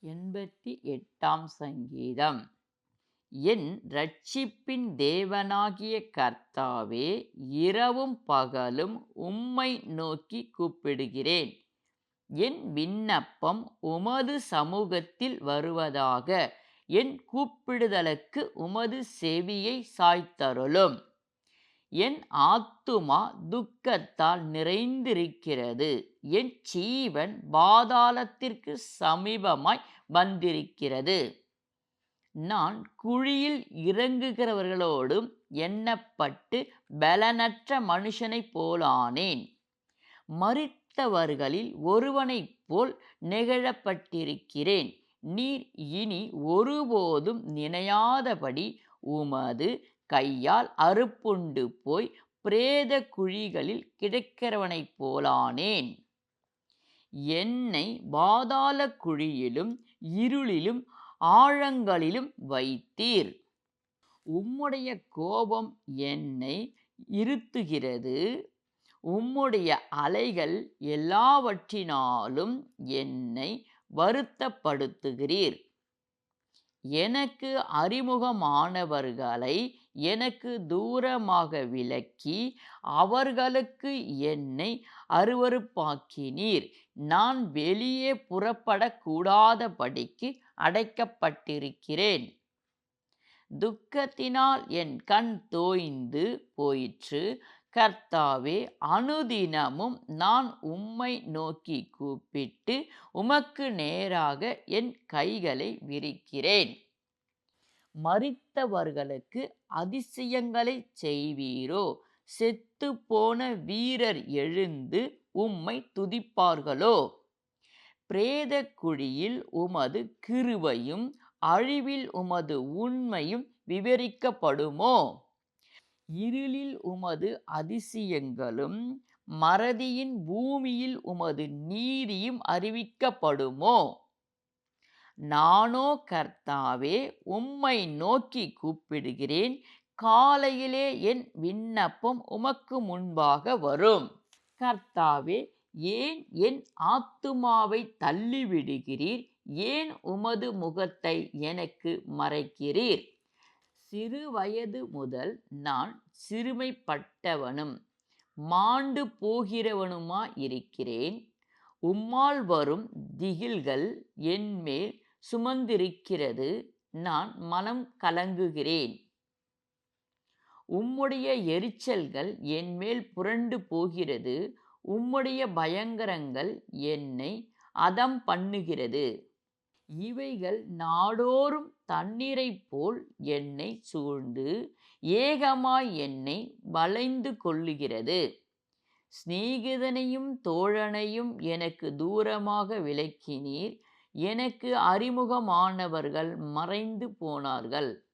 88ஆம் சங்கீதம். என் இரட்சிப்பின் தேவனாகிய கர்த்தாவே, இரவும் பகலும் உம்மை நோக்கி கூப்பிடுகிறேன். என் விண்ணப்பம் உமது சமூகத்தில் வருவதாக. என் கூப்பிடுதலுக்கு உமது செவியை சாய்த்தருளும். என் ஆத்துமா துக்கத்தால் நிறைந்திருக்கிறது. என் ஜீவன் பாதாளத்திற்கு சமீபமாய் வந்திருக்கிறது. நான் குழியில் இறங்குகிறவர்களோடும் எண்ணப்பட்டு பலனற்ற மனுஷனைப் போலானேன். மரித்தவர்களில் ஒருவனைப் போல் நெகிழப்பட்டிருக்கிறேன். நீர் இனி ஒருபோதும் நினையாதபடி உமது கையால் அறுப்புண்டு போய் பிரேத குழிகளில் கிடக்கிறவனைப் போலானேன். என்னை பாதாள குழியிலும் இருளிலும் ஆழங்களிலும் வைத்தீர். உம்முடைய கோபம் என்னை இருத்துகிறது. உம்முடைய அலைகள் எல்லாவற்றினாலும் என்னை வருத்தப்படுத்துகிறீர். எனக்கு அறிமுகமானவர்களை எனக்கு தூரமாக விலக்கி அவர்களுக்கு என்னை அருவருப்பாக்கினீர். நான் வெளியே புறப்படக்கூடாதபடிக்கு அடைக்கப்பட்டிருக்கிறேன். துக்கத்தினால் என் கண் தோய்ந்து போயிற்று. கர்த்தாவே, அனுதினமும் நான் உம்மை நோக்கி கூப்பிட்டு உமக்கு நேராக என் கைகளை விரிக்கிறேன். மரித்தவர்களுக்கு அதிசயங்களை செய்வீரோ? செத்து போன வீரர் எழுந்து உம்மை துதிப்பார்களோ? பிரேத குழியில் உமது கிருபையும் அழிவில் உமது உண்மையும் விவரிக்கப்படுமோ? இருளில் உமது அதிசயங்களும் மறதியின் பூமியில் உமது நீதியும் அறிவிக்கப்படுமோ? நானோ கர்த்தாவே, உம்மை நோக்கி கூப்பிடுகிறேன். காலையிலே என் விண்ணப்பம் உமக்கு முன்பாக வரும். கர்த்தாவே, ஏன் என் ஆத்துமாவை தள்ளிவிடுகிறீர்? ஏன் உமது முகத்தை எனக்கு மறைக்கிறீர்? சிறு வயது முதல் நான் சிறுமைப்பட்டவனும் மாண்டு போகிறவனுமாயிருக்கிறேன். உம்மால் வரும் திகில்கள் என்மேல் சுமந்திருக்கிறது. நான் மனம் கலங்குகிறேன். உம்முடைய எரிச்சல்கள் என்மேல் புரண்டு போகிறது. உம்முடைய பயங்கரங்கள் என்னை அதம் பண்ணுகிறது. இவைகள் நாடோறும் தண்ணீரைப் போல் என்னை சூழ்ந்து ஏகமாய் என்னை வளைந்து கொள்ளுகிறது. சிநேகிதனையும் தோழனையும் எனக்கு தூரமாக விலக்கினீர். எனக்கு அறிமுகமானவர்கள் மறைந்து போனார்கள்.